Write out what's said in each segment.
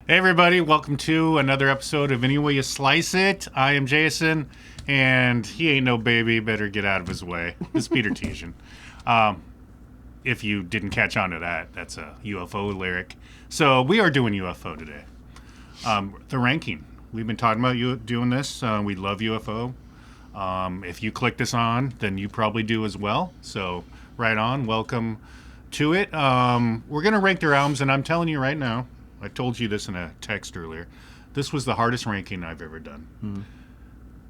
Hey everybody, welcome to another episode of Any Way You Slice It. I am Jason, and he ain't no baby, better get out of his way. This is Peter Tesian. If you didn't catch on to that, that's a UFO lyric. So we are doing UFO today. The ranking. We've been talking about you doing this. We love UFO. If you click this on, then you probably do as well. So right on, welcome to it. We're going to rank their albums, and I'm telling you right now, I told you this in a text earlier. This was the hardest ranking I've ever done. Mm-hmm.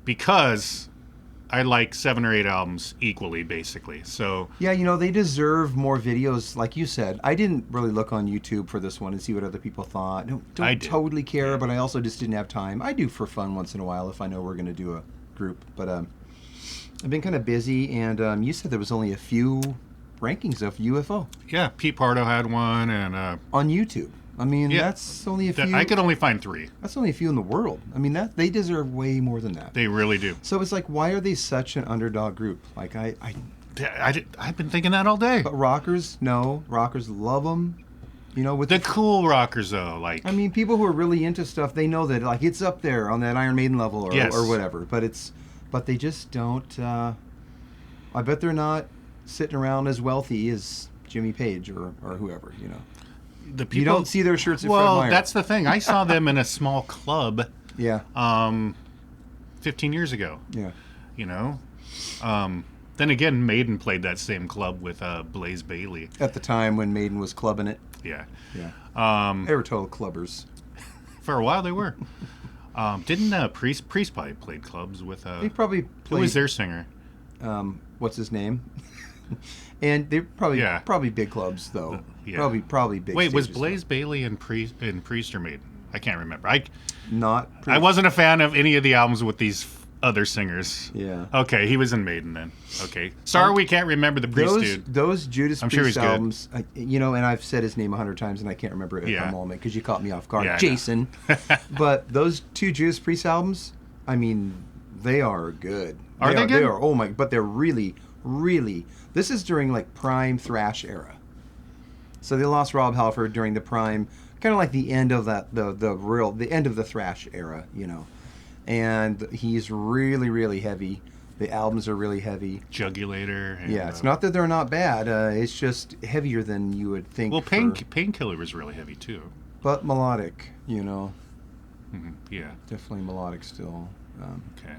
Because I like 7 or 8 albums equally, basically. So yeah, you know, they deserve more videos, like you said. I didn't really look on YouTube for this one and see what other people thought. Don't totally care, but I also just didn't have time. I do for fun once in a while if I know we're going to do a group. But I've been kind of busy, and you said there was only a few rankings of UFO. Yeah, Pete Pardo had one, and on YouTube. I mean, that's only a few. I could only find 3. That's only a few in the world. I mean, that they deserve way more than that. They really do. So it's like, why are they such an underdog group? Like, I've been thinking that all day. But rockers, no. Rockers love them. You know, with the cool rockers, though. Like, I mean, people who are really into stuff, they know that, like, it's up there on that Iron Maiden level or whatever. But they just don't. I bet they're not sitting around as wealthy as Jimmy Page or whoever, you know. The people, you don't see their shirts at Fred Well, Meyer. That's the thing. I saw them in a small club. Yeah. 15 years ago. Yeah. You know. Then again, Maiden played that same club with Blaze Bayley. At the time when Maiden was clubbing it. Yeah. Yeah. They were total clubbers. For a while, they were. Didn't Priest probably played clubs with? They probably played. Who was their singer? What's his name? And they're probably big clubs though. Yeah. Probably big. Wait, was Blaze Bayley in Priest or Maiden? I can't remember. Not. I wasn't a fan of any of the albums with these other singers. Yeah. Okay, he was in Maiden then. Okay. Sorry, we can't remember the Priest dude. Those Judas I'm Priest sure he's albums, you know, and I've said his name 100 times and I can't remember it at the moment because you caught me off guard, Jason. But those 2 Judas Priest albums, I mean, they are good. Are they good? They are. Oh my! But they're really, really. This is during like prime thrash era. So they lost Rob Halford during the prime, kind of like the end of that, the end of the thrash era, you know. And he's really, really heavy. The albums are really heavy. Jugulator. And, it's not that they're not bad. It's just heavier than you would think. Well, Painkiller was really heavy too. But melodic, you know. Mm-hmm. Yeah. Definitely melodic still. Okay.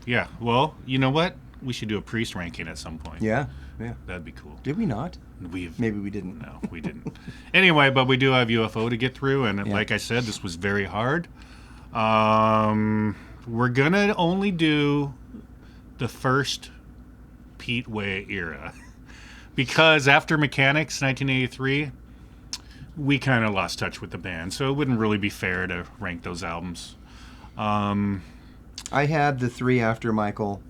Yeah. Well, you know what? We should do a Priest ranking at some point. Yeah. Yeah. That'd be cool. Did we not? Maybe we didn't. No, we didn't. Anyway, but we do have UFO to get through, and like I said, this was very hard. We're gonna only do the first Pete Way era because after Mechanics 1983, we kind of lost touch with the band, so it wouldn't really be fair to rank those albums. I had the 3 after Michael.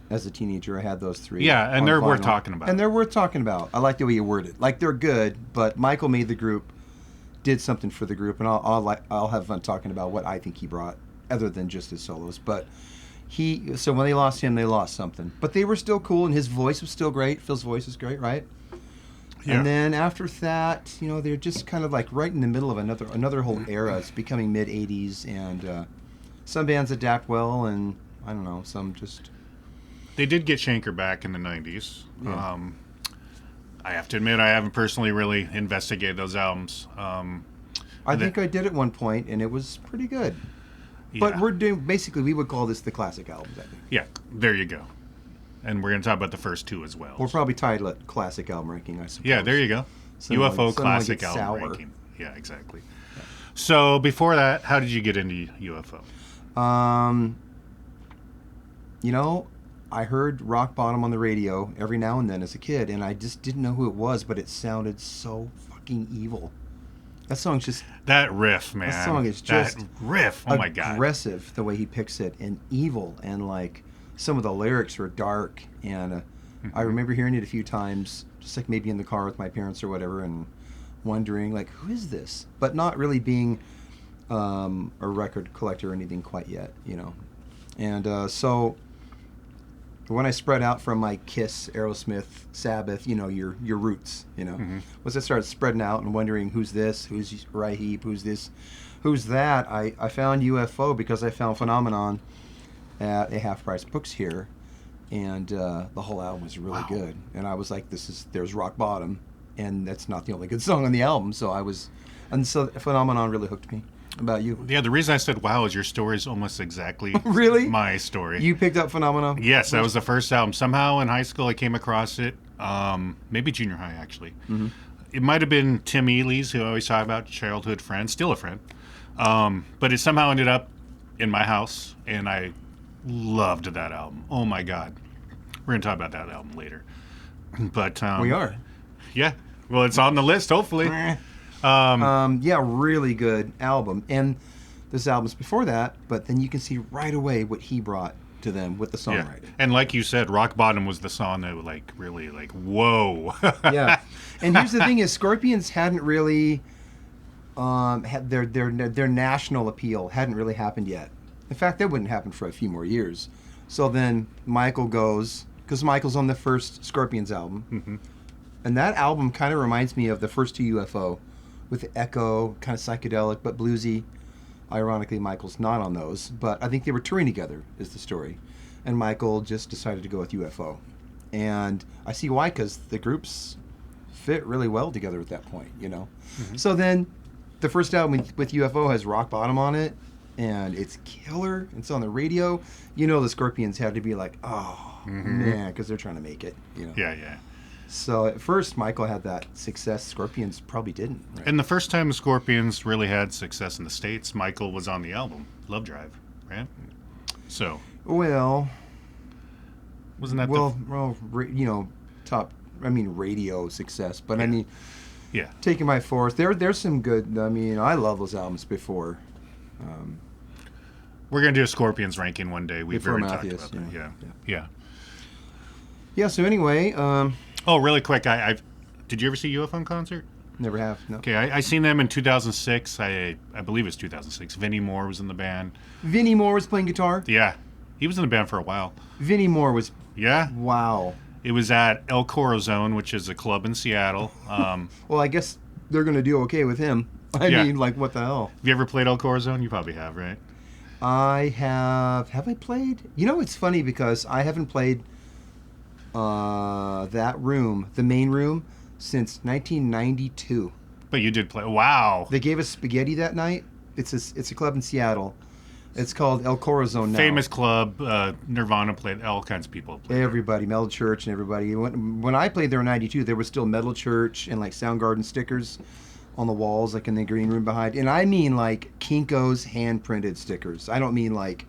As a teenager, I had those 3. Yeah, and they're worth talking about. And they're worth talking about. I like the way you word it. Like, they're good, but Michael made the group, did something for the group, and I'll have fun talking about what I think he brought, other than just his solos. But so when they lost him, they lost something. But they were still cool, and his voice was still great. Phil's voice is great, right? Yeah. And then after that, you know, they're just kind of like right in the middle of another whole era. It's becoming mid-'80s, and some bands adapt well, and I don't know, some just... They did get Schenker back in the 90s. Yeah. I have to admit, I haven't personally really investigated those albums. I think I did at one point, and it was pretty good. Yeah. But we would call this the classic albums, I think. Yeah, there you go. And we're going to talk about the first 2 as well. We'll probably title it Classic Album Ranking, I suppose. Yeah, there you go. UFO Classic Album Ranking. Yeah, exactly. Yeah. So before that, how did you get into UFO? You know... I heard Rock Bottom on the radio every now and then as a kid, and I just didn't know who it was, but it sounded so fucking evil. That song's just... That riff, man. That song is just... That riff, oh my God. Aggressive, the way he picks it, and evil, and like, some of the lyrics are dark, and I remember hearing it a few times, just like maybe in the car with my parents or whatever, and wondering, like, who is this? But not really being a record collector or anything quite yet, you know. And so... when I spread out from like Kiss, Aerosmith, Sabbath, your roots, once I started spreading out and wondering who's this, who's Raheeb, who's this, who's that, I found UFO because I found Phenomenon at a Half Price Books here, and the whole album was really good. And I was like, there's Rock Bottom, and that's not the only good song on the album. So Phenomenon really hooked me. About you? Yeah, the reason I said wow is your story is almost exactly really my story. You picked up Phenomenon? Yes, that was the first album. Somehow in high school I came across it. Maybe junior high, actually. Mm-hmm. It might have been Tim Ely's, who I always talk about, childhood friend, still a friend. But it somehow ended up in my house, and I loved that album. Oh, my God. We're going to talk about that album later. But we are. Yeah. Well, it's on the list, hopefully. Yeah, really good album. And this album's before that, but then you can see right away what he brought to them with the songwriting. Yeah. And like you said, Rock Bottom was the song that was really whoa. Yeah. And here's the thing is Scorpions hadn't really had their national appeal hadn't really happened yet. In fact, that wouldn't happen for a few more years. So then Michael goes, because Michael's on the first Scorpions album. Mm-hmm. And that album kind of reminds me of the first two UFO, with Echo, kind of psychedelic but bluesy. Ironically, Michael's not on those, but I think they were touring together, is the story. And Michael just decided to go with UFO. And I see why, because the groups fit really well together at that point, Mm-hmm. So then, the first album with UFO has Rock Bottom on it, and it's killer. It's on the radio. The Scorpions had to be like, oh, man, because they're trying to make it, Yeah. So at first, Michael had that success. Scorpions probably didn't. Right? And the first time the Scorpions really had success in the States, Michael was on the album, Love Drive, right? So. Well. Wasn't that top, radio success. But yeah. Yeah. Taking My Force, there's some good, I love those albums before. We're going to do a Scorpions ranking one day. We've already Matthews, talked about that. Yeah. Yeah, so anyway. Oh, really quick. Did you ever see UFO in concert? Never have, no. Okay, I seen them in 2006. I believe it's 2006. Vinnie Moore was in the band. Vinnie Moore was playing guitar? Yeah. He was in the band for a while. Vinnie Moore was... Yeah. Wow. It was at El Corazon, which is a club in Seattle. Well, I guess they're going to do okay with him. I mean, what the hell? Have you ever played El Corazon? You probably have, right? I have. Have I played? It's funny because I haven't played that room, the main room, since 1992. But you did play. Wow. They gave us spaghetti that night. It's a club in Seattle. It's called El Corazon now. Famous club. Nirvana played. All kinds of people played. Everybody, Metal Church and everybody. When I played there in 92, there was still Metal Church and like Soundgarden stickers on the walls, like in the green room behind. And I mean like Kinko's hand-printed stickers. I don't mean like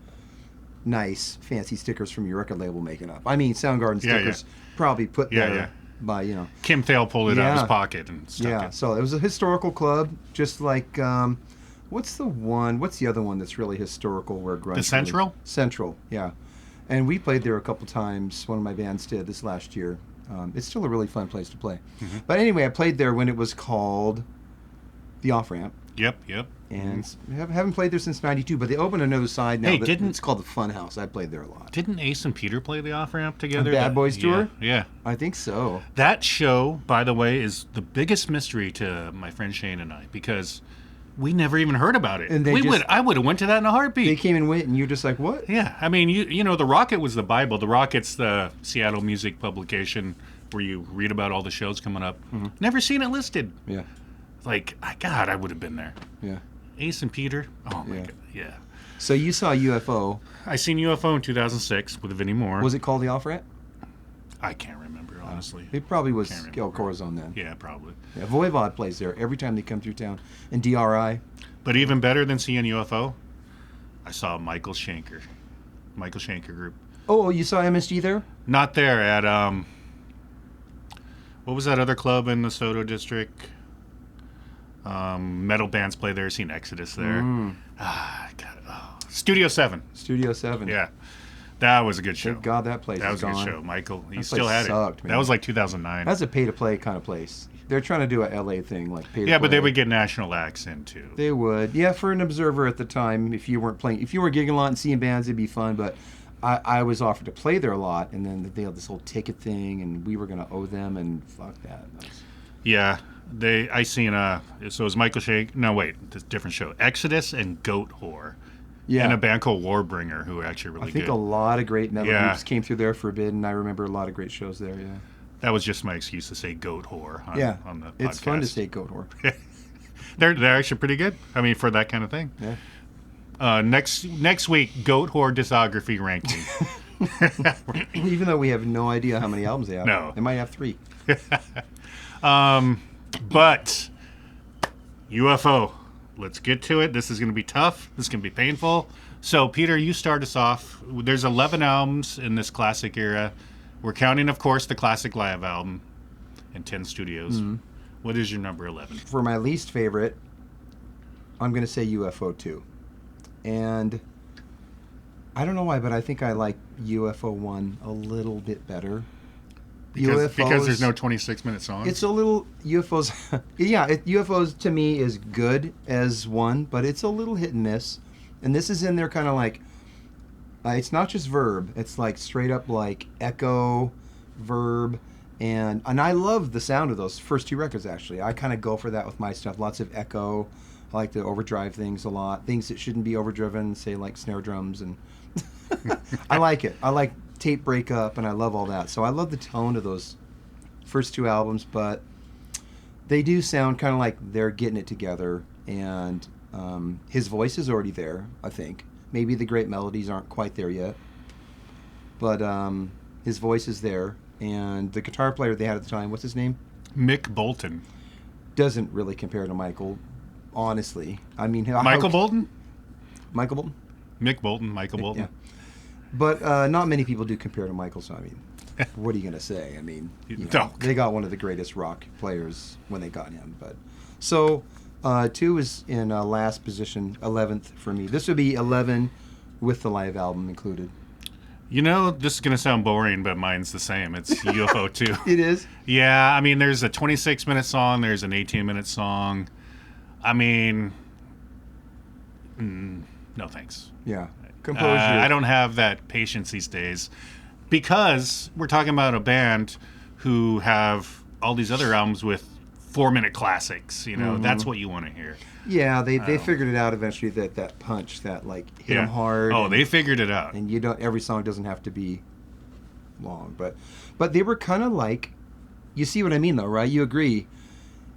nice, fancy stickers from your record label making up. I mean Soundgarden stickers probably put there by, Kim Thale pulled it out of his pocket and stuck it. So it was a historical club, just like... what's the other one that's really historical where grunge... The Central? Central, yeah. And we played there a couple times. One of my bands did this last year. It's still a really fun place to play. Mm-hmm. But anyway, I played there when it was called The Off-Ramp. Yep. And haven't played there since 92, but they opened another side now. It's called the Fun House. I played there a lot. Didn't Ace and Peter play the Off-Ramp together? Bad Boys Tour? Yeah. I think so. That show, by the way, is the biggest mystery to my friend Shane and I, because... we never even heard about it. And I would have went to that in a heartbeat. They came and went, and you're just like, what? Yeah, I mean, the Rocket was the Bible. The Rocket's the Seattle music publication where you read about all the shows coming up. Mm-hmm. Never seen it listed. Yeah. Like, God, I would have been there. Yeah. Ace and Peter. Oh my God. Yeah. So you saw UFO. I seen UFO in 2006 with Vinnie Moore. Was it called The Off-Ramp? I can't remember, honestly. It probably was El Corazon then. Yeah, probably. Yeah, Voivod plays there every time they come through town. And DRI. But even better than seeing UFO, I saw Michael Schenker group. Oh, you saw MSG there? Not there, at, what was that other club in the Soto district? Metal bands play there. Seen Exodus there. Studio 7. Studio 7. Yeah. That was a good show. Thank God that place That was a gone. good show. Michael, he that still had sucked, it. Man. That was like 2009. That's a pay-to-play kind of place. They're trying to do a LA thing, like pay-to-play. Yeah, but they would get national acts in, too. They would. Yeah, for an observer at the time, if you weren't gigging a lot and seeing bands, it'd be fun. But I was offered to play there a lot, and then they had this whole ticket thing, and we were going to owe them, and fuck that. Yeah, I seen so it was Michael Schenker. No, wait, it's a different show. Exodus and Goat Whore. Yeah. And a band called Warbringer, who are actually really good. I think a lot of great metal groups came through there for a bit, and I remember a lot of great shows there, yeah. That was just my excuse to say Goat Whore on the podcast. It's fun to say Goat Whore. They're actually pretty good. I mean, for that kind of thing. Yeah. Next week, Goat Whore discography ranking. Even though we have no idea how many albums they have. No. They might have 3. But UFO. Let's get to it. This is going to be tough. This is going to be painful. So, Peter, you start us off. There's 11 albums in this classic era. We're counting, of course, the classic live album and 10 studios. Mm-hmm. What is your number 11? For my least favorite, I'm going to say UFO 2. And I don't know why, but I think I like UFO 1 a little bit better. Because there's no 26-minute song? It's a little... UFOs... UFOs to me is good as 1, but it's a little hit and miss. And this is in there kind of like... it's not just verb. It's like straight up like echo, verb, and I love the sound of those first 2 records, actually. I kind of go for that with my stuff. Lots of echo. I like to overdrive things a lot. Things that shouldn't be overdriven, say like snare drums. And I like it. I like tape breakup, and I love all that. So I love the tone of those first 2 albums, but they do sound kind of like they're getting it together, and his voice is already there, I think. Maybe the great melodies aren't quite there yet, but his voice is there, and the guitar player they had at the time, what's his name? Mick Bolton. Doesn't really compare to Michael, honestly. I mean... Michael Bolton? Michael Bolton? Mick Bolton, Michael Bolton. Yeah. But not many people do compare to Michael, so I mean, what are you going to say? I mean, they got one of the greatest rock players when they got him. But so 2 is in last position, 11th for me. This would be 11 with the live album included. You know, this is going to sound boring, but mine's the same. It's UFO 2. It is? Yeah, I mean, there's a 26-minute song. There's an 18-minute song. I mean, no thanks. Yeah. Composure. I don't have that patience these days because we're talking about a band who have all these other albums with 4-minute classics. You know, that's what you want to hear. Yeah, they figured it out eventually, that punch, that like hit them hard. Oh, they figured it out. And every song doesn't have to be long, but they were kind of like, you see what I mean though, right? You agree.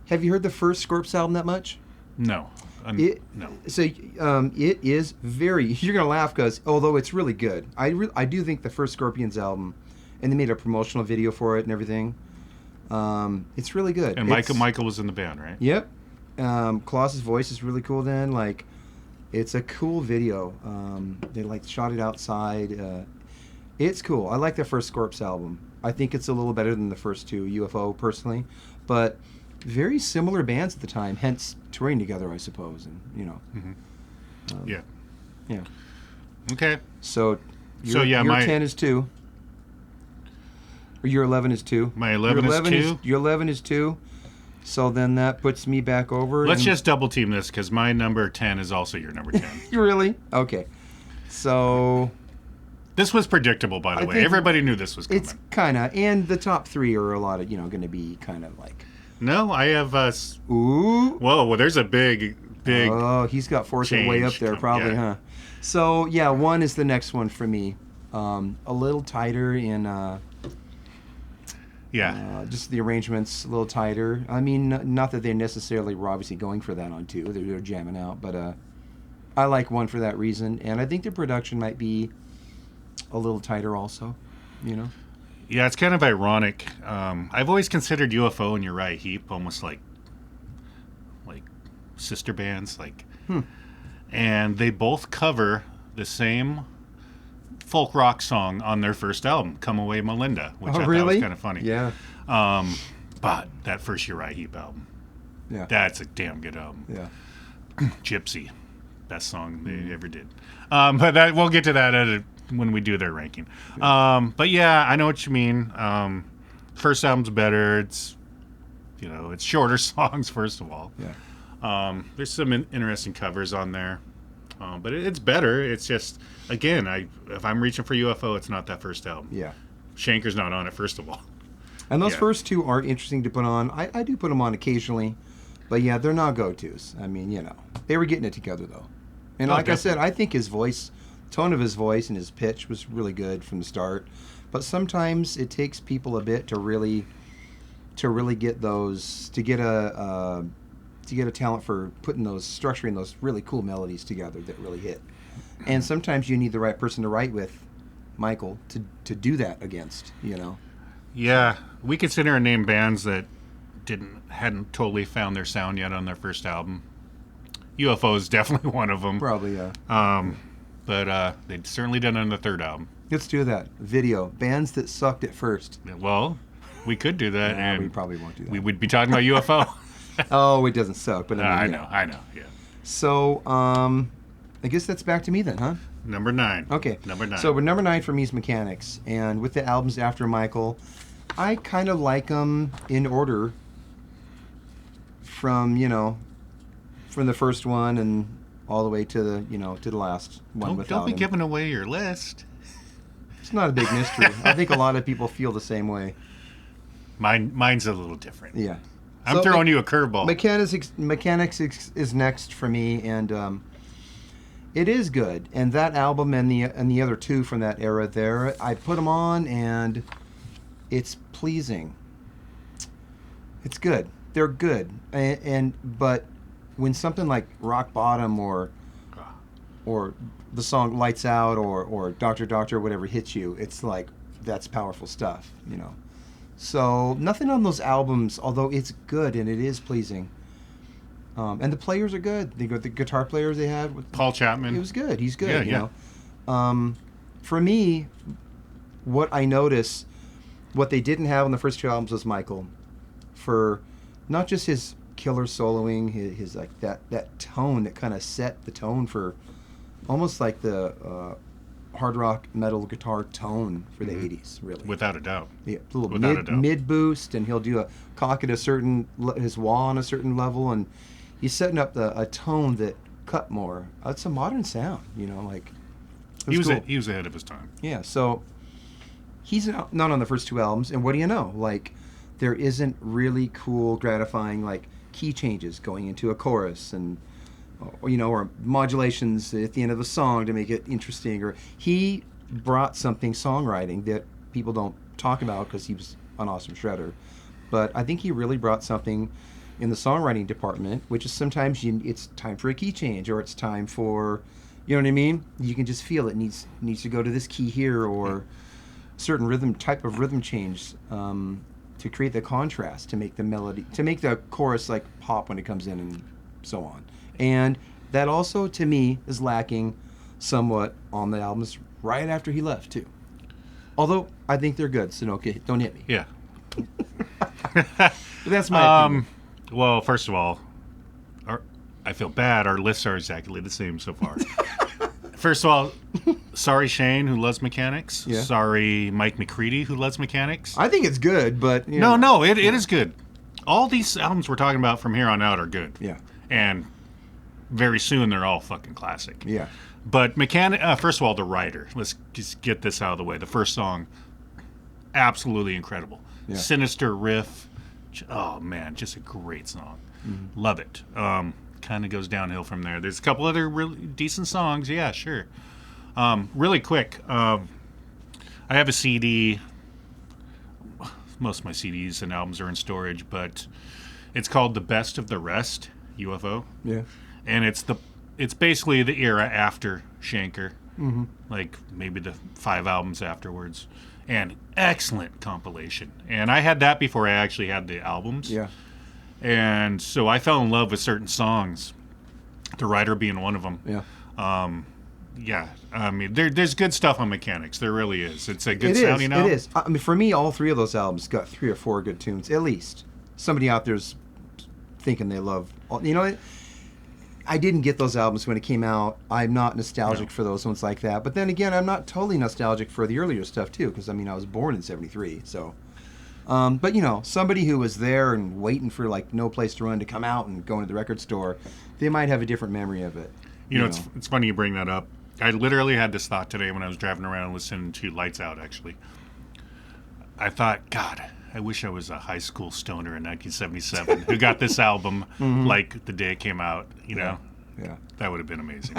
Have you heard the first Scorps album that much? No. No. So it is very... You're going to laugh because, although it's really good, I do think the first Scorpions album, and they made a promotional video for it and everything, it's really good. And Michael was in the band, right? Yep. Klaus's voice is really cool then. Like, it's a cool video. They like shot it outside. It's cool. I like the first Scorps album. I think it's a little better than the first 2, UFO, personally. But... very similar bands at the time, hence touring together, I suppose, and Yeah. Yeah. Okay. So your 10 is 2. Or your 11 is 2. My 11 is 2. Your 11 is 2. So then that puts me back over. Let's just double team this because my number 10 is also your number 10. You really? Okay. So this was predictable, by the way. Everybody knew this was coming. It's kind of, and the top 3 are a lot of, going to be kind of like. No, I have Ooh. Whoa, well, there's a big... Oh, he's got Fortune way up there, probably, huh? So, 1 is the next one for me. A little tighter in... just the arrangements a little tighter. I mean, not that they necessarily were obviously going for that on 2. They're jamming out, but I like 1 for that reason. And I think the production might be a little tighter also, Yeah, it's kind of ironic. I've always considered UFO and Uriah Heep almost like sister bands, and they both cover the same folk rock song on their first album, "Come Away, Melinda," which I thought was kind of funny. Yeah. But that first Uriah Heep album, that's a damn good album. Yeah. Gypsy, best song they ever did. But we'll get to that when we do their ranking. But yeah, I know what you mean. First album's better. It's it's shorter songs, first of all. Yeah. There's some interesting covers on there. But it's better. It's just, again, if I'm reaching for UFO, it's not that first album. Yeah. Schenker's not on it, first of all. And those Yeah. first two aren't interesting to put on. I do put them on occasionally. But yeah, they're not go-tos. I mean, they were getting it together, though. And Oh, like I said, definitely. I think his voice, tone of his voice and his pitch was really good from the start. But sometimes it takes people a bit to really get those, to get a talent for structuring those really cool melodies together that really hit. And sometimes you need the right person to write with, Michael, to do that against, Yeah, we could sit here and name bands that hadn't totally found their sound yet on their first album. UFO is definitely one of them. Probably, yeah. But they'd certainly done it on the third album. Let's do that. Video. Bands that sucked at first. Well, we could do that, Nah, and we probably won't do that. we would be talking about UFO. Oh, it doesn't suck, but I mean, know, yeah. So, I guess that's back to me then, huh? Number 9. Okay. Number 9. So, but number 9 for me is Mechanics, and with the albums after Michael, I kind of like them in order from from the first one and all the way to the last one without Don't be him. giving away your list. It's not a big mystery. I think a lot of people feel the same way. Mine's a little different. Yeah. I'm So, throwing you a curveball. Mechanics is next for me, and it is good. And that album and the other two from that era there, I put them on, and it's pleasing. It's good. They're good, but when something like Rock Bottom or the song Lights Out or Doctor Doctor or whatever hits you, it's like that's powerful stuff, So nothing on those albums, although it's good and it is pleasing. And the players are good. The guitar players they had with Paul Chapman. It was good. He's good. Yeah. For me, what I notice, what they didn't have on the first two albums was Michael, for not just his killer soloing, his like that tone that kind of set the tone for almost like the hard rock metal guitar tone for the 80s, really. Without a doubt. Yeah, a little Without a doubt. mid boost, and he'll do a cock at his wah on a certain level, and he's setting up a tone that cut more. It's a modern sound, like. He was cool. he was ahead of his time. Yeah, so he's not on the first two albums, and what do you know? Like, there isn't really cool, gratifying like key changes going into a chorus and. Or modulations at the end of a song to make it interesting. Or he brought something songwriting that people don't talk about because he was an awesome shredder. But I think he really brought something in the songwriting department, which is sometimes it's time for a key change, or it's time for, you know what I mean? You can just feel it needs to go to this key here, or certain type of rhythm change to create the contrast, to make the melody, to make the chorus like pop when it comes in, and so on. And that also, to me, is lacking somewhat on the albums right after he left, too. Although, I think they're good, so don't hit me. Yeah. But that's my opinion. Well, first of all, I feel bad. Our lists are exactly the same so far. First of all, sorry Shane, who loves Mechanics. Yeah. Sorry Mike McCready, who loves Mechanics. I think it's good, but... No, it is good. All these albums we're talking about from here on out are good. Yeah. And very soon they're all fucking classic. Yeah. But first of all, the writer. Let's just get this out of the way. The first song, absolutely incredible. Yeah. Sinister riff. Oh man, just a great song. Mm-hmm. Love it. Kind of goes downhill from there. There's a couple other really decent songs. Yeah, sure. Really quick, I have a CD. Most of my CDs and albums are in storage, but it's called The Best of the Rest, UFO. Yeah. And it's basically the era after Schenker, Mm-hmm. like maybe the 5 albums afterwards, and excellent compilation. And I had that before I actually had the albums. Yeah. And so I fell in love with certain songs, the writer being one of them. Yeah. Yeah, I mean, there's good stuff on Mechanics. There really is. It's a good sounding album. It is. I mean, for me, all 3 of those albums got 3 or 4 good tunes, at least. Somebody out there's thinking they love... I didn't get those albums when it came out. I'm not nostalgic for those ones like that. But then again, I'm not totally nostalgic for the earlier stuff, too, because, I mean, I was born in 73, so... but, somebody who was there and waiting for, like, No Place to Run to come out and go into the record store, they might have a different memory of it. You know, it's funny you bring that up. I literally had this thought today when I was driving around listening to Lights Out, actually. I thought, God, I wish I was a high school stoner in 1977 who got this album like the day it came out, you know? Yeah. That would have been amazing.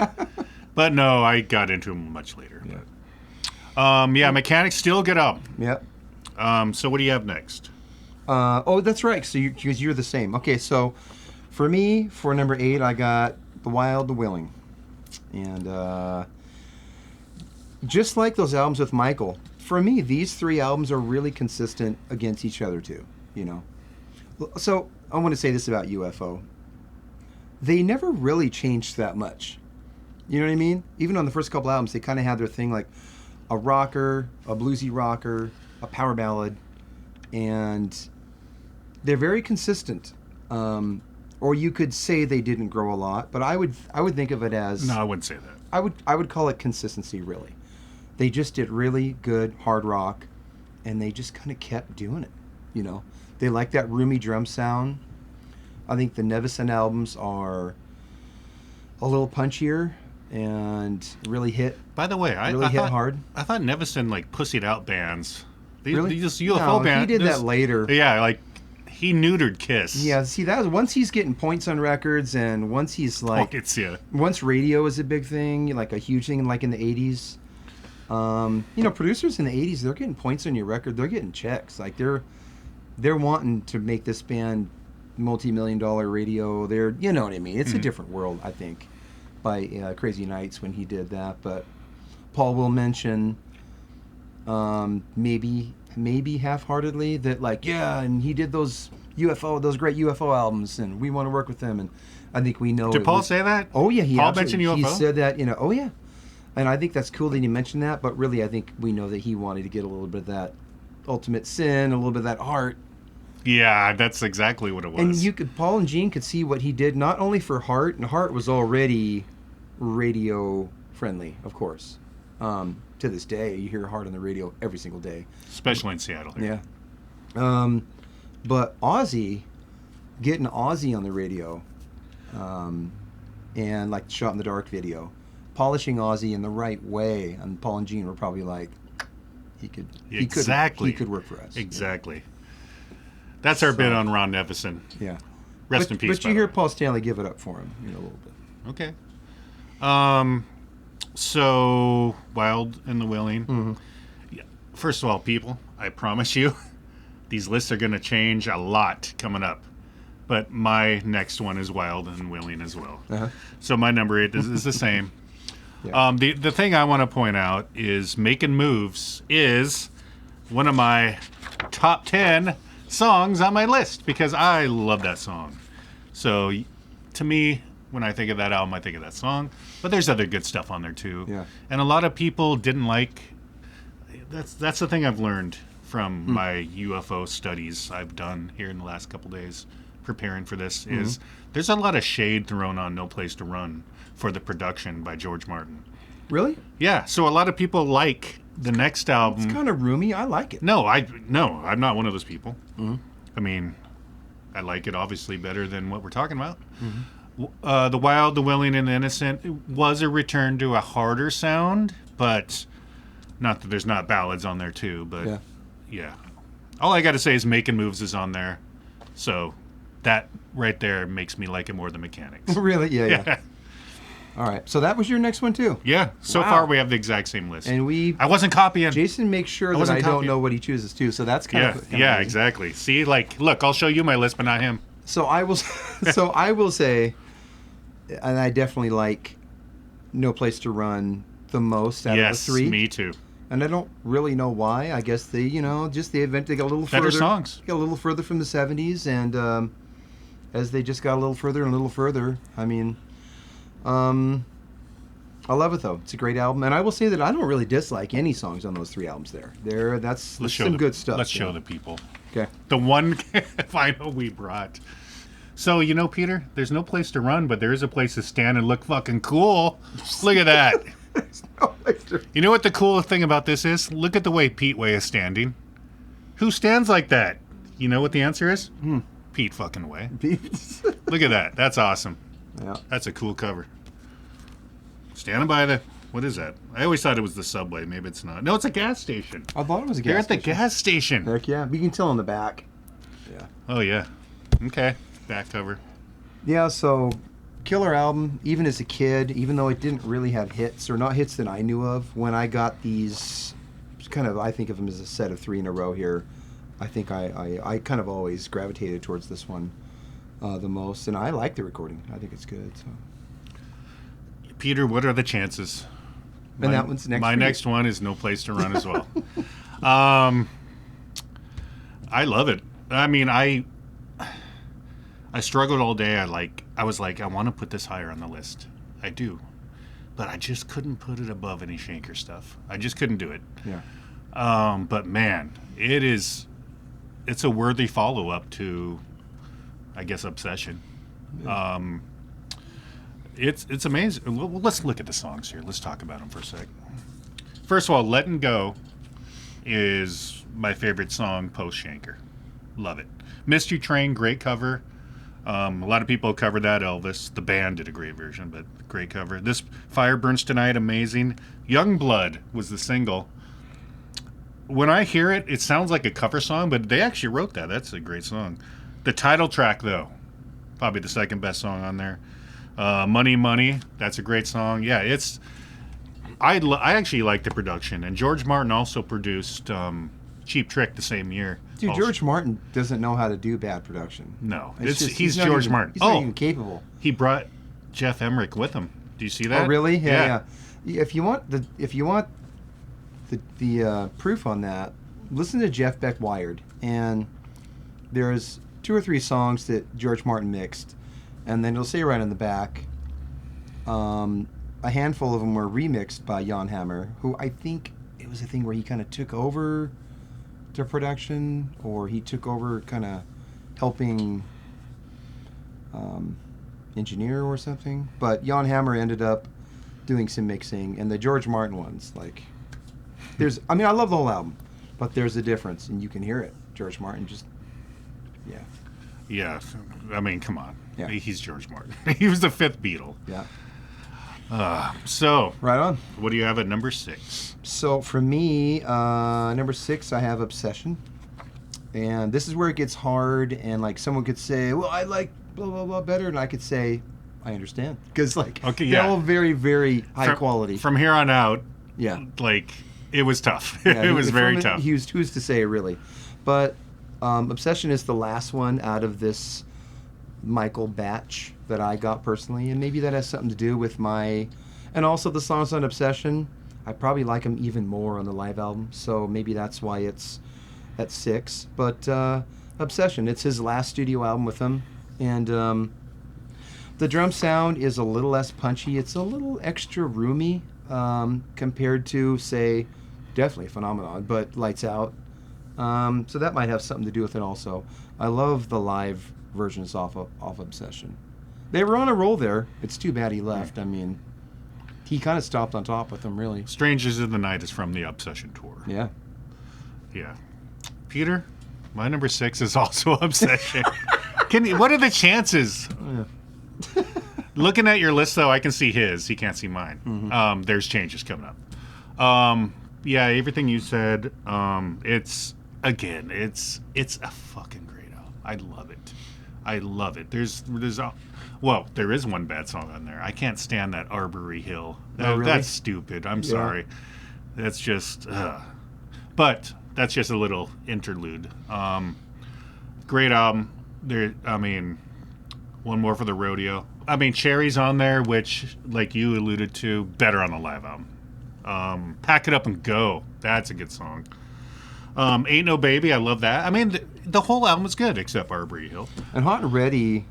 But no, I got into them much later. Yeah. Mechanics, still good album. Yep. So what do you have next? Oh, that's right. So because you're the same. Okay, so for me, for number 8, I got The Wild, The Willing. And just like those albums with Michael, for me, these 3 albums are really consistent against each other too, you know. So I want to say this about UFO. They never really changed that much. You know what I mean? Even on the first couple albums, they kind of had their thing like a rocker, a bluesy rocker, a power ballad, and they're very consistent. Or you could say they didn't grow a lot, but I would think of it as... No, I wouldn't say that. I would call it consistency, really. They just did really good hard rock, and they just kind of kept doing it, you know. They like that roomy drum sound. I think the Nevison albums are a little punchier and really hit. By the way, I hit thought, hard. I thought Nevison like pussied out bands. Really? These UFO bands. He did that later. Yeah, like he neutered Kiss. Yeah, see that was once he's getting points on records, and once he's like, points, yeah. Once radio is a big thing, like a huge thing, like in the '80s. You know, producers in the '80s, they're getting points on your record. They're getting checks. Like they're wanting to make this band multi-million-dollar radio. You know what I mean? It's a different world, I think, by Crazy Nights when he did that. But Paul will mention maybe half-heartedly that like, yeah, and he did those great UFO albums, and we want to work with them. And I think we know. Did Paul say that? Oh yeah, Paul mentioned UFO. He said that, you know. Oh yeah, and I think that's cool that he mentioned that. But really, I think we know that he wanted to get a little bit of that Ultimate Sin, a little bit of that Heart. Yeah, that's exactly what it was. And Paul and Gene could see what he did, not only for Heart, and Heart was already radio friendly, of course. To this day, you hear Heart on the radio every single day. Especially in Seattle. Yeah. But Ozzy, getting Ozzy on the radio, and like the Shot in the Dark video, polishing Ozzy in the right way, and Paul and Gene were probably like, he could work for us. Exactly. That's our bit on Ron Nevison. Yeah. Rest in peace. But you hear Paul Stanley give it up for him, you know, a little bit. Okay. So Wild and the Willing. Yeah. First of all, people, I promise you, these lists are going to change a lot coming up. But my next one is Wild and Willing as well. Uh-huh. So my number 8 is the same. Yeah. The thing I want to point out is Making Moves is one of my top 10 songs on my list because I love that song. So to me, when I think of that album, I think of that song. But there's other good stuff on there too. Yeah. And a lot of people didn't like. That's the thing I've learned from my UFO studies I've done here in the last couple days preparing for this is there's a lot of shade thrown on No Place to Run for the production by George Martin. Really? Yeah. So a lot of people like the next album. It's kind of roomy. I like it. No, I'm not one of those people. I mean, I like it obviously better than what we're talking about. The Wild, the Willing, and the Innocent was a return to a harder sound, but not that there's not ballads on there too. But yeah. All I got to say is Making Moves is on there, so that right there makes me like it more than Mechanics. Really? Yeah. All right. So that was your next one too. Yeah. So far we have the exact same list. And I wasn't copying. Jason makes sure that I don't know what he chooses too. So that's kind of amazing. Exactly. See, like, look, I'll show you my list, but not him. So I will. So I will say, and I definitely like No Place to Run the most out of the 3. Yes, me too. And I don't really know why. I guess they, just the event they got a little better further. Songs. Got a little further from the 70s, and as they just got a little further and a little further, I mean. I love it though. It's a great album, and I will say that I don't really dislike any songs on those 3 albums. That's some good stuff. Let's show the people. Okay. The one vinyl we brought. So Peter, there's no place to run, but there is a place to stand and look fucking cool. Look at that. There's no place to... You know what the coolest thing about this is? Look at the way Pete Way is standing. Who stands like that? You know what the answer is? Pete fucking Way. Look at that. That's awesome. Yeah. That's a cool cover. Standing by the... What is that? I always thought it was the subway. Maybe it's not. No, it's a gas station. I thought it was a They're gas at the station. gas station. Heck yeah. You can tell on the back. Yeah. Oh, yeah. Okay. Back cover. Yeah, so killer album. Even as a kid, even though it didn't really have hits, or not hits that I knew of, when I got these, kind of, I think of them as a set of 3 in a row here, I think I kind of always gravitated towards this one the most. And I like the recording. I think it's good. So. Peter, what are the chances? And that one's next. My for you. next one is No Place to Run as well. I love it. I mean, I struggled all day. I was like, I want to put this higher on the list. I do, but I just couldn't put it above any Schenker stuff. I just couldn't do it. Yeah. But man, it's a worthy follow up to, I guess, Obsession. Yeah. It's amazing. Well, let's look at the songs here. Let's talk about them for a sec. First of all, Lettin' Go is my favorite song post Schenker. Love it. Mystery Train, great cover. A lot of people covered that. Elvis, the band, did a great version, but great cover. This Fire Burns Tonight, amazing. Youngblood was the single. When I hear it, it sounds like a cover song, but they actually wrote that. That's a great song. The title track, though, probably the second best song on there. Money Money, that's a great song. Yeah, it's I actually like the production, and George Martin also produced Cheap Trick the same year. Dude, also. George Martin doesn't know how to do bad production. No, It's he's not George even- Martin. He's not even capable. He brought Jeff Emmerich with him. Do you see that? Oh, really? Yeah. If you want the proof on that, listen to Jeff Beck Wired, and there's 2 or 3 songs that George Martin mixed, and then it'll say right on the back, a handful of them were remixed by Jan Hammer, who I think it was a thing where he kind of took over the production, or he took over kind of helping engineer or something. But Jan Hammer ended up doing some mixing, and the George Martin ones, like, I love the whole album, but there's a difference, and you can hear it. George Martin just, yeah. Yeah, I mean, come on. Yeah. He's George Martin. He was the 5th Beatle. Yeah. So, Right on. what do you have at number 6? So for me, number 6, I have Obsession. And this is where it gets hard, and like someone could say, well, I like blah, blah, blah better, and I could say, I understand. Because like, Okay, they're yeah. all very, very high quality. From here on out, Yeah. like, it was tough. Yeah, It was very tough. Who's to say, really? But Obsession is the last one out of this Michael batch that I got personally, and maybe that has something to do with and also the songs on Obsession, I probably like them even more on the live album, so maybe that's why it's at 6. But Obsession, it's his last studio album with him, and the drum sound is a little less punchy. It's a little extra roomy compared to, say, definitely Phenomenon, but Lights Out. So that might have something to do with it also. I love the live versions off Obsession. They were on a roll there. It's too bad he left. I mean, he kind of stopped on top with them, really. Strangers in the Night is from the Obsession tour. Yeah. Yeah. Peter, my number 6 is also Obsession. What are the chances? Yeah. Looking at your list, though, I can see his. He can't see mine. Mm-hmm. There's changes coming up. Yeah, everything you said. It's a fucking great album. I love it. I love it. There is one bad song on there. I can't stand that Arbory Hill. Oh, really? That's stupid. I'm sorry. That's just. But that's just a little interlude. Great album. One more for the rodeo. Cherry's on there, which, like you alluded to, better on the live album. Pack It Up and Go. That's a good song. Ain't No Baby. I love that. The whole album is good except Arbory Hill. And Hot and Ready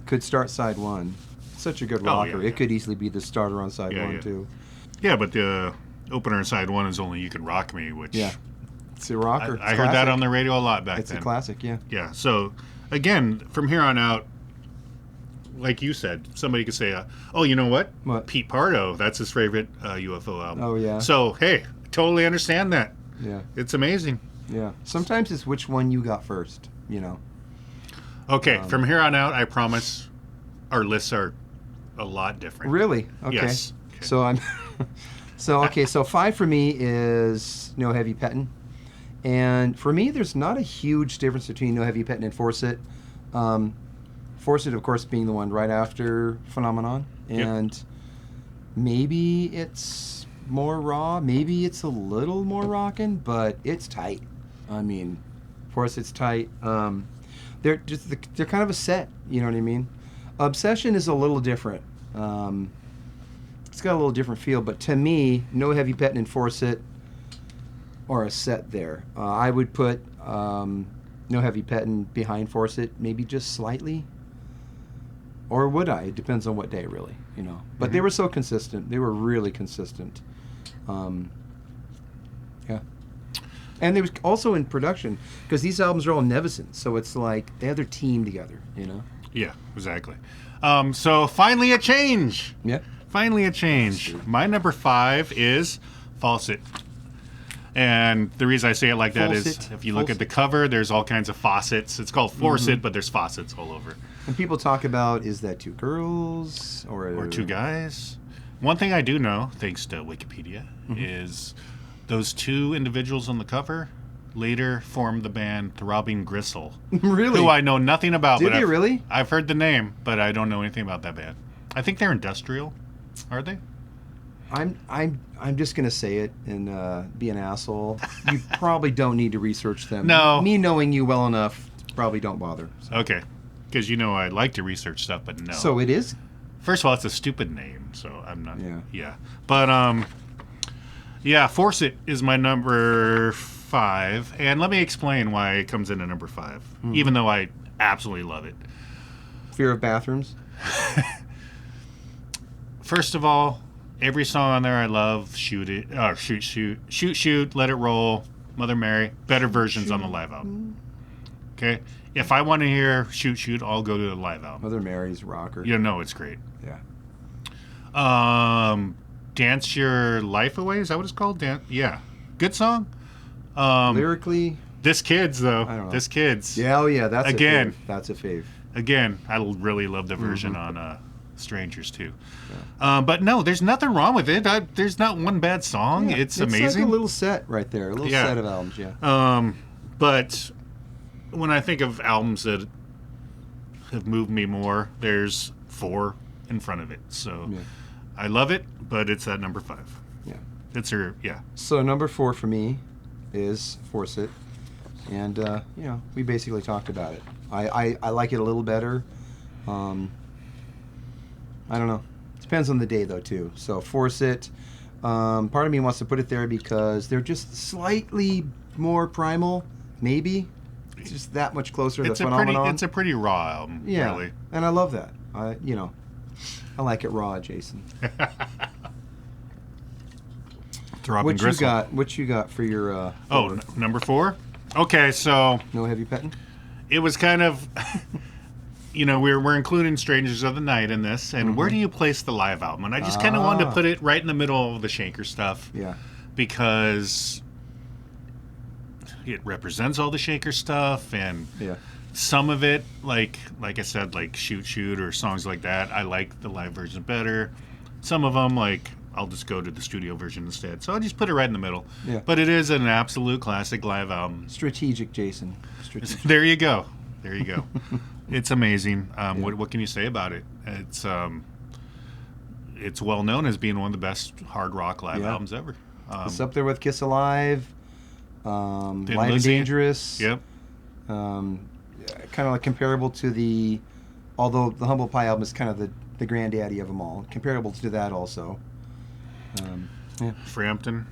could start side 1. Such a good rocker. Oh, yeah. It could easily be the starter on side 1, too. Yeah, but the opener on side 1 is Only You Can Rock Me, which... Yeah. It's a rocker. I heard that on the radio a lot back then. It's a classic, yeah. Yeah, so, again, from here on out, like you said, somebody could say, oh, you know what? What? Pete Pardo, that's his favorite UFO album. Oh, yeah. So, hey, totally understand that. Yeah. It's amazing. Yeah. Sometimes it's which one you got first, you know. Okay, from here on out, I promise our lists are a lot different. Really? Okay. Yes. Okay. So I'm so 5 for me is no heavy petting. And for me, there's not a huge difference between no heavy petting and force it. Force it, of course, being the one right after Phenomenon. And maybe it's more raw. Maybe it's a little more rockin', but it's tight. I mean, Force It's tight. They're kind of a set. You know what I mean? Obsession is a little different. It's got a little different feel, but to me, no heavy petting and Force It are a set there. I would put no heavy petting behind Force It, maybe just slightly. Or would I? It depends on what day, really. You know. But they were so consistent. They were really consistent. Yeah. And they was also in production because these albums are all Nevison, so it's like they have their team together. You know. Yeah, exactly. So finally a change. Yeah. Finally a change. My number 5 is Faucet. And the reason I say it like that is if you look at the cover, there's all kinds of faucets. It's called Faucet, but there's faucets all over. And people talk about, is that 2 girls or 2 guys? One thing I do know, thanks to Wikipedia, is those 2 individuals on the cover later formed the band Throbbing Gristle. Really? Who I know nothing about. Did they really? I've heard the name, but I don't know anything about that band. I think they're industrial. Are they? I'm just gonna say it and be an asshole. You probably don't need to research them. No. Me knowing you well enough, probably don't bother. So. Okay. Because you know I like to research stuff, but no. So it is? First of all, it's a stupid name, so I'm not. Yeah. Yeah. But yeah, Force It is my number 5, and let me explain why it comes in at number 5, even though I absolutely love it. Fear of bathrooms. First of all, every song on there I love. Shoot It, Shoot, Let It Roll, Mother Mary, better versions on the live album. Okay, if I want to hear Shoot, I'll go to the live album. Mother Mary's rocker. You know it's great. Yeah. Dance Your Life Away, is that what it's called? Yeah, good song. Lyrically, This Kids though. I don't know. This Kids. Yeah, oh yeah, that's Again. a fave. That's a fave. Again, I really love the version on Strangers too. Yeah. But no, there's nothing wrong with it. There's not one bad song. Yeah, it's amazing. It's like a little set right there, a little set of albums. Yeah. But when I think of albums that have moved me more, there's 4 in front of it. So I love it, but it's at number 5. Yeah. It's her. Yeah. So number 4 for me is Force It, and we basically talked about it. I like it a little better. I don't know. Depends on the day though too. So Force It. Part of me wants to put it there because they're just slightly more primal. Maybe it's just that much closer to the Phenomenon. It's a pretty raw album. Yeah, really. And I love that. I like it raw, Jason. What you got for your? Number 4. Okay, so no heavy petting. It was kind of. We're including Strangers of the Night in this, and where do you place the live album? And I just kind of wanted to put it right in the middle of the Schenker stuff. Yeah. Because it represents all the Schenker stuff, and some of it, like I said, like Shoot or songs like that, I like the live version better. Some of them, like, I'll just go to the studio version instead. So I'll just put it right in the middle. Yeah. But it is an absolute classic live album. Strategic, Jason. Strategic. There you go. It's amazing. What can you say about it? It's well known as being one of the best hard rock live albums ever. It's up there with Kiss Alive, Live and Dangerous. Yep. Kind of like comparable to although the Humble Pie album is kind of the granddaddy of them all. Comparable to that also. Frampton.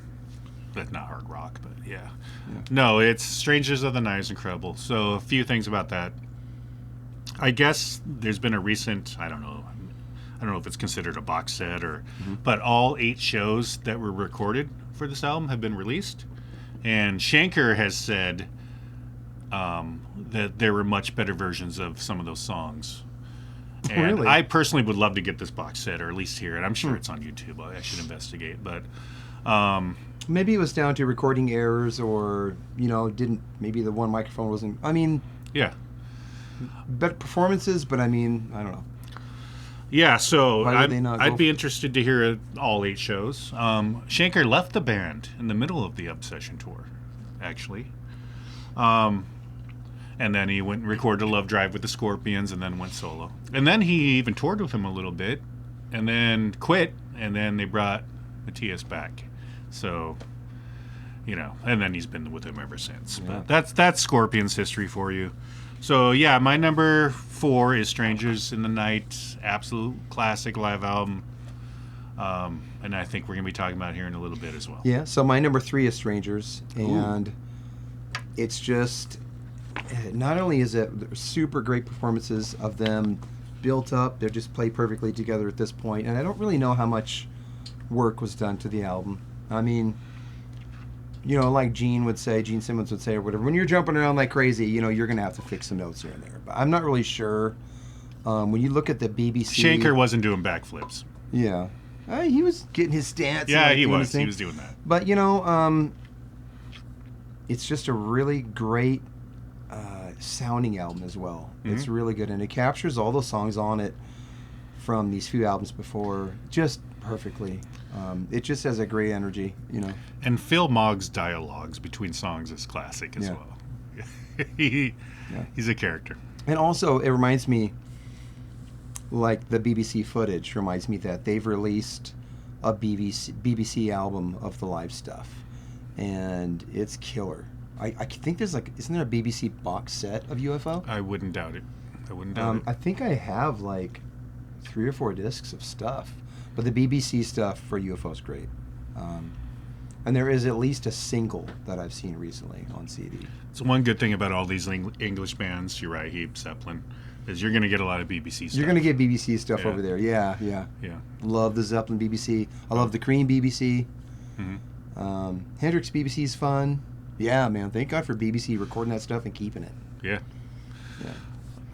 That's not hard rock, but yeah. No, it's Strangers of the Night is incredible. So a few things about that. I guess there's been a recent, I don't know if it's considered a box set but all 8 shows that were recorded for this album have been released. And Schenker has said that there were much better versions of some of those songs. And really? I personally would love to get this box set, or at least hear it. I'm sure it's on YouTube. I should investigate. But maybe it was down to recording errors, or maybe the one microphone wasn't. I mean, yeah, better performances, but I mean, I don't know. Yeah, so Why would they not I'd go be for- interested to hear all 8 shows. Schenker left the band in the middle of the Obsession tour, actually. And then he went and recorded Love Drive with the Scorpions and then went solo. And then he even toured with them a little bit and then quit, and then they brought Matthias back. So, and then he's been with him ever since. Yeah. But that's Scorpions history for you. So, yeah, my number 4 is Strangers in the Night, absolute classic live album. And I think we're going to be talking about it here in a little bit as well. Yeah, so my number 3 is Strangers, and it's just, not only is it super great performances of them built up, they're just played perfectly together at this point, and I don't really know how much work was done to the album. I mean, like Gene Simmons would say or whatever, when you're jumping around like crazy, you're going to have to fix some notes here and there. But I'm not really sure. When you look at the BBC... Schenker wasn't doing backflips. Yeah. He was getting his stance. Yeah, and he doing was. his thing. He was doing that. But, it's just a really great sounding album as well. Mm-hmm. It's really good, and it captures all those songs on it from these few albums before just perfectly. It just has a great energy, And Phil Mogg's dialogues between songs is classic as well. He's a character. And also, it reminds me, like the BBC footage reminds me that they've released a BBC album of the live stuff, and it's killer. I think there's isn't there a BBC box set of UFO? I wouldn't doubt it. I think I have 3 or 4 discs of stuff, but the BBC stuff for UFO is great. And there is at least a single that I've seen recently on CD. It's one good thing about all these English bands, you're right, Zeppelin, is you're going to get a a BBC stuff. You're going to get BBC stuff over there. Yeah. Love the Zeppelin BBC. I love the Cream BBC. Mm-hmm. Hendrix BBC is fun. Yeah, man. Thank God for BBC recording that stuff and keeping it. Yeah. Yeah.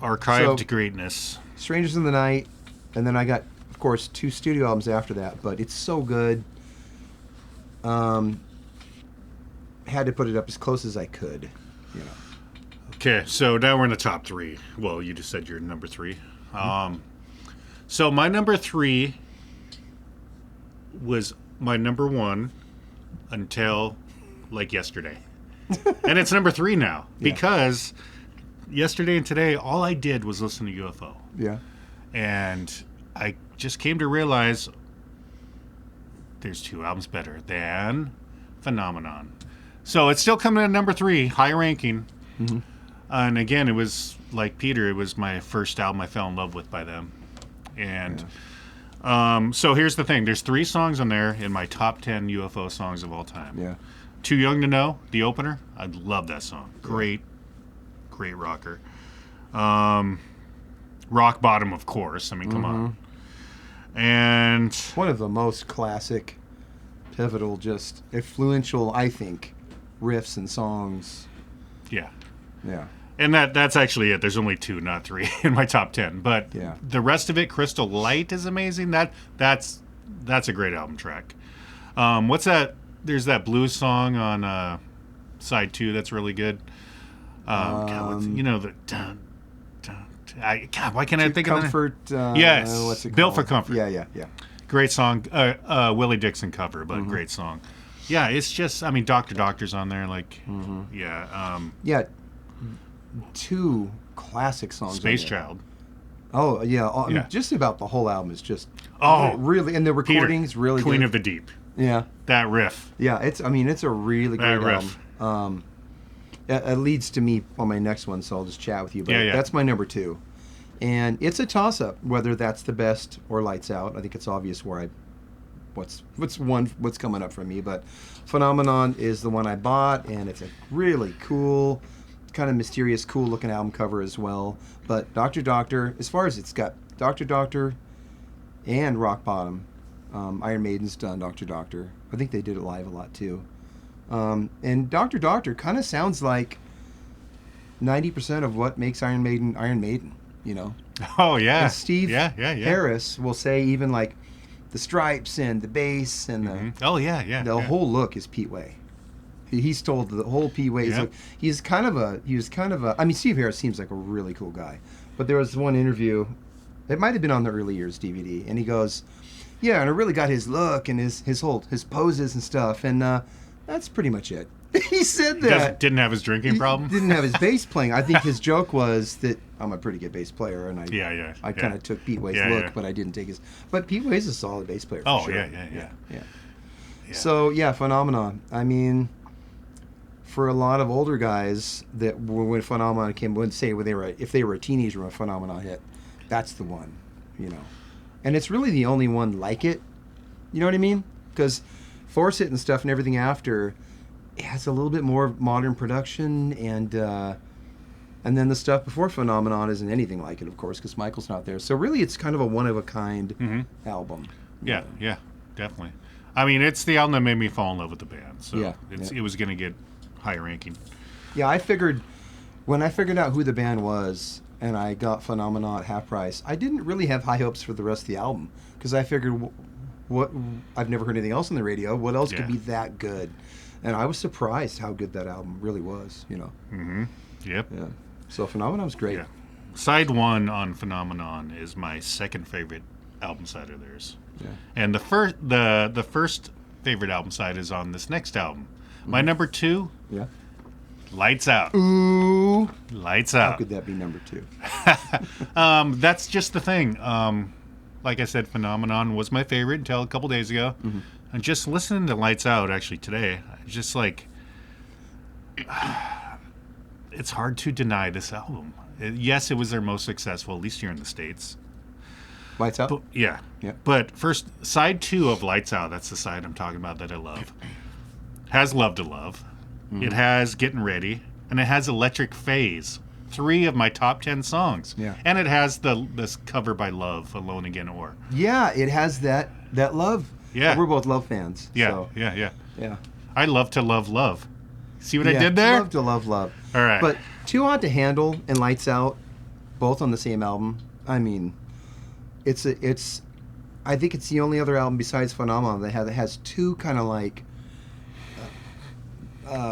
Archived greatness. Strangers in the Night, and then I got, of course, 2 studio albums after that, but it's so good. Had to put it up as close as I could, Okay, so now we're in the top 3. Well, you just said you're number 3. So my number 3 was my number 1 until yesterday. And it's number 3 now because yesterday and today all I did was listen to UFO. Yeah. And I just came to realize there's 2 albums better than Phenomenon. So it's still coming in at number 3, high ranking. Mm-hmm. And again, it was like Peter, it was my first album I fell in love with by them. And so here's the thing. There's 3 songs on there in my top 10 UFO songs of all time. Yeah. Too Young to Know, the opener. I love that song. Great rocker. Rock Bottom, of course. I mean, come on. And one of the most classic, pivotal, just influential, I think, riffs and songs. Yeah. Yeah. And that's actually it. There's only 2, not 3 in my top 10. But the rest of it, Crystal Light is amazing. That's a great album track. What's that? There's that blues song on side 2 that's really good. The God, why can't I think Comfort, of that? Yes, what's it Built called? for Comfort. Yeah. Great song. Willie Dixon cover, but great song. Yeah, it's just, Dr. Doctor's on there. Yeah, 2 classic songs. Space Child. Oh, yeah. Just about the whole album is just really, and the Peter, recordings really Queen good. of the Deep. Yeah. That riff. Yeah, it's a really great album. It leads to me on my next one, so I'll just chat with you. But that's my number 2. And it's a toss-up whether that's the best or Lights Out. I think it's obvious what's coming up for me. But Phenomenon is the one I bought, and it's a really cool, kind of mysterious, cool-looking album cover as well. But Dr. Doctor, as far as it's got Dr. Doctor and Rock Bottom, Iron Maiden's done Dr. Doctor. I think they did it live a lot, too. And Dr. Doctor kind of sounds like 90% of what makes Iron Maiden, Oh, yeah. And Steve Harris will say even the stripes and the bass and the the whole look is Pete Way. He stole the whole Pete Way. Yep. He was kind of a Steve Harris seems like a really cool guy. But there was one interview It might have been on the early years DVD, and he goes, "Yeah, and I really got his look and his poses and stuff, and that's pretty much it." He said that. Didn't have his drinking problem. Didn't have his bass playing. I think his joke was that I'm a pretty good bass player, and I kind of took Pete Way's look, but I didn't take his. But Pete Way's a solid bass player. For sure. Yeah. So yeah, Phenomenon. I mean, for a lot of older guys that when Phenomenon came, wouldn't say if they were a teenager when Phenomenon hit, that's the one, you know. And it's really the only one like it. You know what I mean? Because Force It and stuff and everything after, it has a little bit more modern production, and then the stuff before Phenomenon isn't anything like it, of course, because Michael's not there. So really, it's kind of a one-of-a-kind album. Yeah, definitely. I mean, it's the album that made me fall in love with the band. So it was going to get high ranking. Yeah, when I figured out who the band was, and I got Phenomenon at half price, I didn't really have high hopes for the rest of the album, because I figured, I've never heard anything else on the radio. What else could be that good? And I was surprised how good that album really was, you know. Mm-hmm. Yep. Yeah. So Phenomenon's great. Yeah. Side 1 on Phenomenon is my second favorite album side of theirs. Yeah. And the first favorite album side is on this next album. My number 2, Lights Out. Ooh. Lights Out. How could that be number 2? That's just the thing. Like I said, Phenomenon was my favorite until a couple days ago. Mm-hmm. And just listening to Lights Out, actually, today, just like, it's hard to deny this album. Yes, it was their most successful, at least here in the States. Lights Out? But, yeah. But first, side 2 of Lights Out, that's the side I'm talking about that I love, has Love to Love. Mm-hmm. It has Getting Ready. And it has Electric Phase. 3 of my top 10 songs. Yeah. And it has this cover by Love, Alone Again Or. Yeah, it has that Love. Yeah. We're both Love fans. Yeah, so. Yeah. I love to love. See what I did there? Love to love. All right. But Too Hot to Handle and Lights Out, both on the same album. I mean, I think it's the only other album besides Phenomenon that has two kind of like,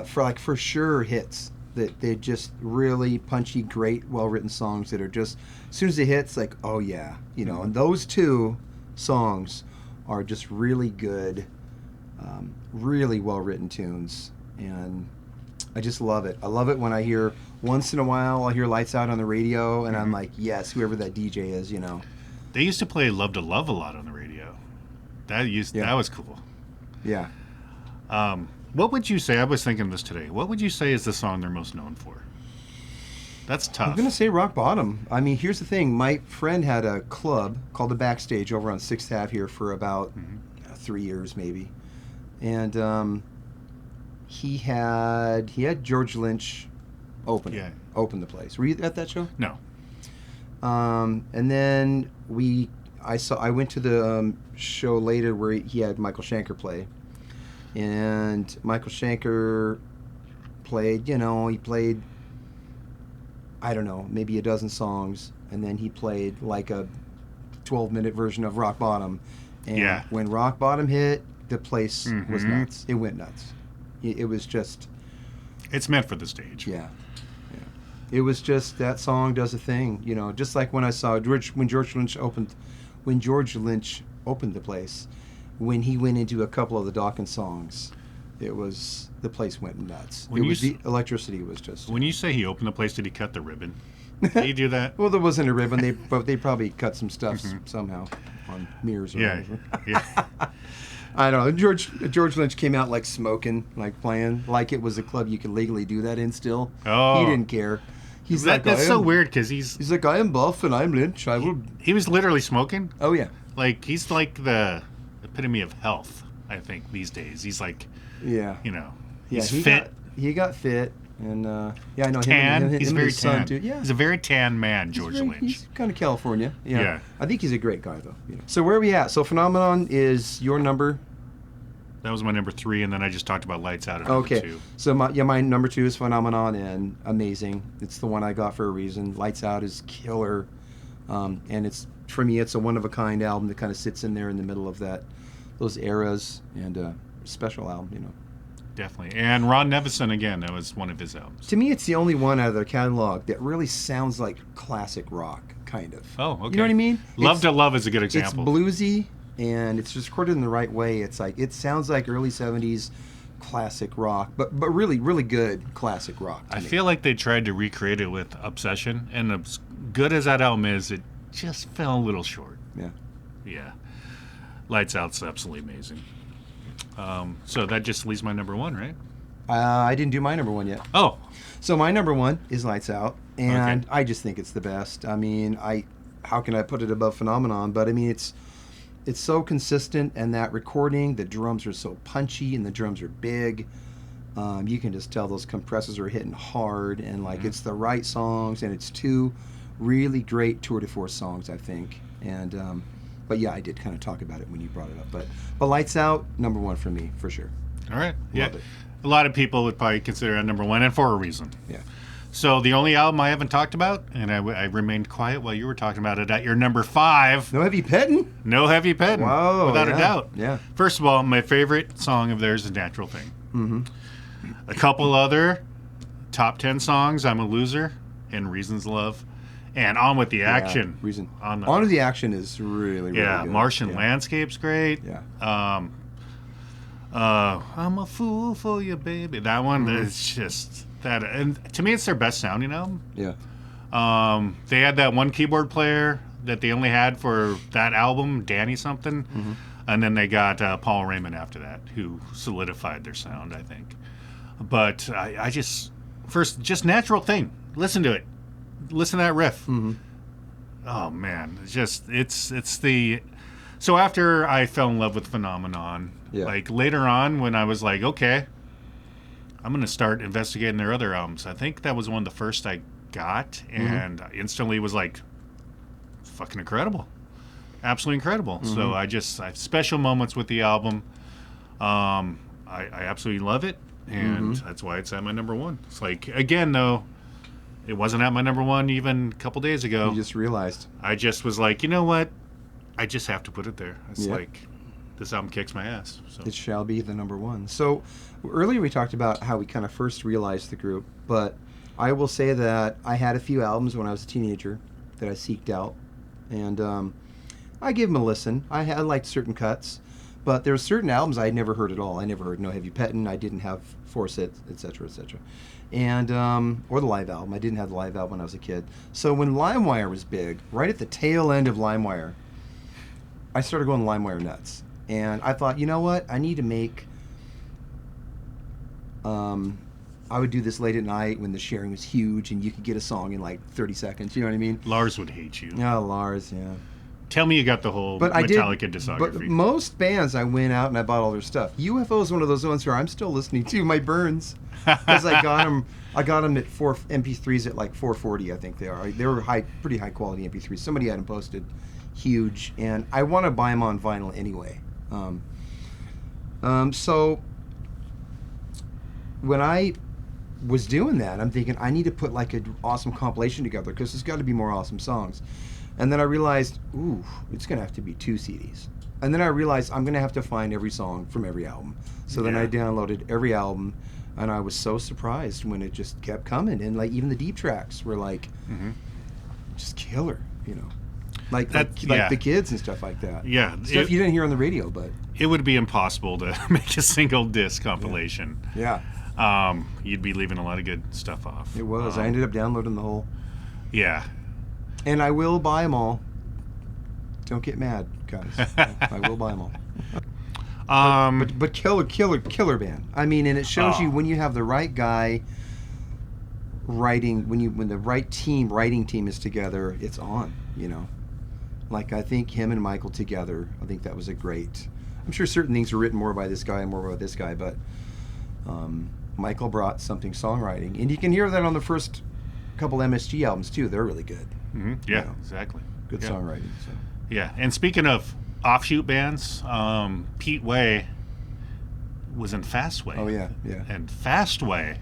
for sure hits. That they're just really punchy, great, well-written songs that are just, as soon as it hits, like, oh yeah, you know. And those two songs are just really good, really well-written tunes, and I just love it. I love it when I hear, once in a while, I'll hear Lights Out on the radio, and I'm like, yes, whoever that DJ is, you know. They used to play Love to Love a lot on the radio. That was cool. Yeah. What would you say, I was thinking this today, what would you say is the song they're most known for? That's tough. I'm going to say Rock Bottom. I mean, here's the thing. My friend had a club called The Backstage over on 6th Ave here for about 3 years maybe. And he had George Lynch open the place. Were you at that show? No. And then I went to the show later where he had Michael Schenker play. And Michael Schenker played, he played, I don't know, maybe a dozen songs. And then he played like a 12-minute version of Rock Bottom. And when Rock Bottom hit, the place was nuts. It went nuts. It was just... It's meant for the stage. Yeah. It was just, that song does a thing, just like when I saw when George Lynch opened the place. When he went into a couple of the Dawkins songs, the place went nuts. The electricity was just... When you say he opened the place, did he cut the ribbon? Did he do that? Well, there wasn't a ribbon, but they probably cut some stuff somehow on mirrors or whatever. Yeah. I don't know. George Lynch came out like smoking, like playing, like it was a club you could legally do that in still. Oh. He didn't care. That's so weird because he's like, I am Buff and I'm Lynch. He was literally smoking? Oh, yeah. Like, he's like the epitome of health, I think, these days. He's like, he's fit. He got fit, and I know tan. Him He's very his tan. son too. Yeah, he's a very tan man, George Lynch. He's kind of California. Yeah. I think he's a great guy, though. So where are we at? So Phenomenon is your number. That was my number 3, and then I just talked about Lights Out at number 2. So my number 2 is Phenomenon, and amazing. It's the one I got for a reason. Lights Out is killer, and it's, for me, it's a one-of-a-kind album that kind of sits in there in the middle of those eras, and a special album, Definitely. And Ron Nevison, again, that was one of his albums. To me, it's the only one out of their catalog that really sounds like classic rock, kind of. Oh, okay. You know what I mean? Love to Love is a good example. It's bluesy, and it's just recorded in the right way. It's like, it sounds like early 70s classic rock, but really, really good classic rock. I feel like they tried to recreate it with Obsession, and as good as that album is, it just fell a little short. Yeah. Yeah. Lights Out's absolutely amazing. So that just leaves my number one, right? I didn't do my number one yet. Oh. So my number one is Lights Out, and Okay. I just think it's the best. I mean, how can I put it above Phenomenon? But I mean, it's so consistent, and that recording, the drums are so punchy, and the drums are big. You can just tell those compressors are hitting hard, and like it's the right songs, and it's two really great tour de force songs, I think. And but yeah, I did kind of talk about it when you brought it up. But Lights Out, number one for me, for sure. All right. Yeah. Love it. A lot of people would probably consider it number one, and for a reason. Yeah. So the only album I haven't talked about, and I remained quiet while you were talking about it, at your number 5, No Heavy Petting? No Heavy Petting, Whoa, without yeah, a doubt. yeah. First of all, my favorite song of theirs is Natural Thing. Mm-hmm. A couple other top 10 songs, I'm a Loser, and Reasons Love, and On With the Action. Yeah, Reason. On the- On With the Action is really, really Yeah, good. Martian yeah. Landscape's great. Yeah. I'm a fool for you, baby. That one is just that, and to me, it's their best sounding album. Yeah. They had that one keyboard player that they only had for that album, Danny something, and then they got Paul Raymond after that, who solidified their sound, I think. But I just just Natural Thing. Listen to it. Listen to that riff. Oh man, it's the. So after I fell in love with Phenomenon, Yeah. like later on when I was like, okay, I'm going to start investigating their other albums. I think that was one of the first I got, and instantly was like, fucking incredible. Absolutely incredible. So I have special moments with the album. I absolutely love it, and that's why it's at my number one. It's like, again, though, it wasn't at my number one even a couple days ago. You just realized. I just was like, you know what? I just have to put it there. It's Yeah. like, this album kicks my ass. So. It shall be the number one. So earlier we talked about how we kind of first realized the group, but I will say that I had a few albums when I was a teenager that I seeked out, and I gave them a listen. I liked certain cuts, but there were certain albums I had never heard at all. I never heard No Heavy Pettin'. I didn't have Force It, etc., etc. And or the live album. I didn't have the live album when I was a kid. So when LimeWire was big, right at the tail end of LimeWire, I started going LimeWire nuts. And I thought, you know what? I need to make... I would do this late at night when the sharing was huge and you could get a song in like 30 seconds. You know what I mean? Lars would hate you. Yeah, Lars, yeah. Tell me you got the whole Metallica discography. But most bands, I went out and I bought all their stuff. UFO is one of those ones where I'm still listening to my burns because I got them. I got them at MP3s at like 440, I think they are. They were pretty high quality MP3s. Somebody had them posted, huge, and I want to buy them on vinyl anyway. So when I was doing that, I'm thinking I need to put like an awesome compilation together because there's got to be more awesome songs. And then I realized, ooh, it's going to have to be 2 CDs. And then I realized I'm going to have to find every song from every album. So then I downloaded every album, and I was so surprised when it just kept coming. And like even the deep tracks were like, just killer, you know, like the Kids and stuff like that. Yeah, stuff you didn't hear on the radio, but it would be impossible to make a single disc compilation. Yeah, you'd be leaving a lot of good stuff off. it was. I ended up downloading the whole. Yeah. And I will buy them all. Don't get mad, guys. I will buy them all. But killer band. I mean, and it shows you when you have the right guy writing, when the right writing team is together, it's on. You know, like I think him and Michael together. I think that was a great. I'm sure certain things were written more by this guy and more by this guy, but Michael brought something songwriting, and you can hear that on the first couple MSG albums too. They're really good. Mm-hmm. Yeah, You know, exactly. Good songwriting. So. Yeah, and speaking of offshoot bands, Pete Way was in Fastway. Oh yeah. And Fastway,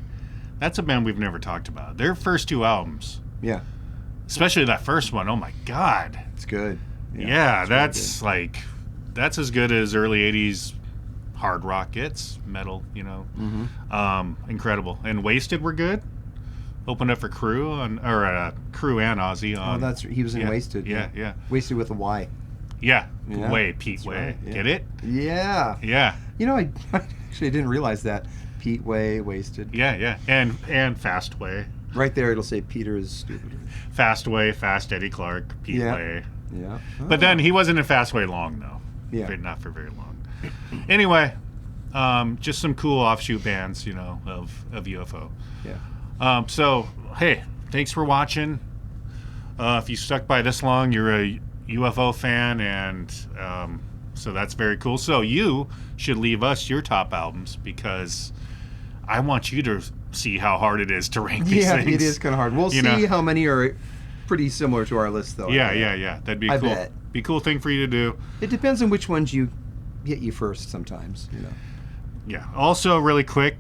that's a band we've never talked about. Their first 2 albums, Yeah, especially that first one, oh my God. it's good. Yeah, it's really that's like, that's as good as early 80s hard rock gets, metal, you know. Incredible. And Wasted were good. opened up for Crew Crew and Ozzy on. Oh, he was in Wasted. Yeah. Wasted with a Y. Yeah. Yeah, Way, Pete that's Way. right, yeah. Get it? Yeah. Yeah. You know, I actually didn't realize that. Pete Way, Wasted. Yeah. And Fast Way. Right there, it'll say Peter is stupid. Fast Way, Fast Eddie Clark, Pete Way. Yeah. But then he wasn't in Fast Way long, though. Yeah. Not for very long. Anyway, just some cool offshoot bands, of UFO. Yeah. So, hey, thanks for watching. If you stuck by this long, you're a UFO fan, and so that's very cool. So you should leave us your top albums, because I want you to see how hard it is to rank these things. Yeah, it is kind of hard. We'll see how many are pretty similar to our list, though. Yeah. That'd be cool. Bet. Be a cool thing for you to do. It depends on which ones you get you first sometimes, Yeah. Also, really quick,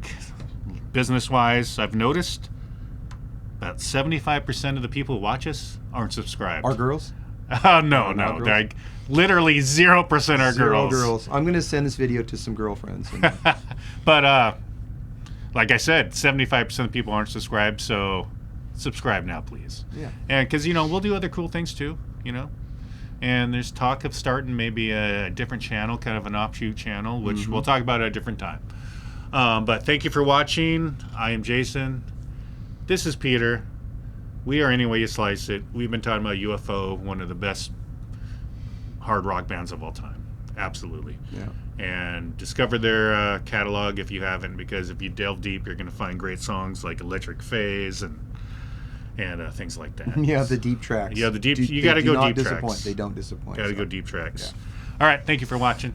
business-wise, I've noticed about 75% of the people who watch us aren't subscribed. Our girls? No. Like, literally 0% are Zero girls. girls. I'm going to send this video to some girlfriends. But, like I said, 75% of people aren't subscribed, so subscribe now, please. Yeah. And because, we'll do other cool things too, And there's talk of starting maybe a different channel, kind of an offshoot channel, which we'll talk about at a different time. But thank you for watching. I am Jason. This is Peter. We are Any Way You Slice It. We've been talking about UFO, one of the best hard rock bands of all time. Absolutely. Yeah. And discover their catalog if you haven't, because if you delve deep, you're going to find great songs like Electric Phase and things like that. Yeah, the deep tracks. Yeah, you got to go deep disappoint. tracks. They don't disappoint. Got to go deep tracks. Yeah. All right, thank you for watching.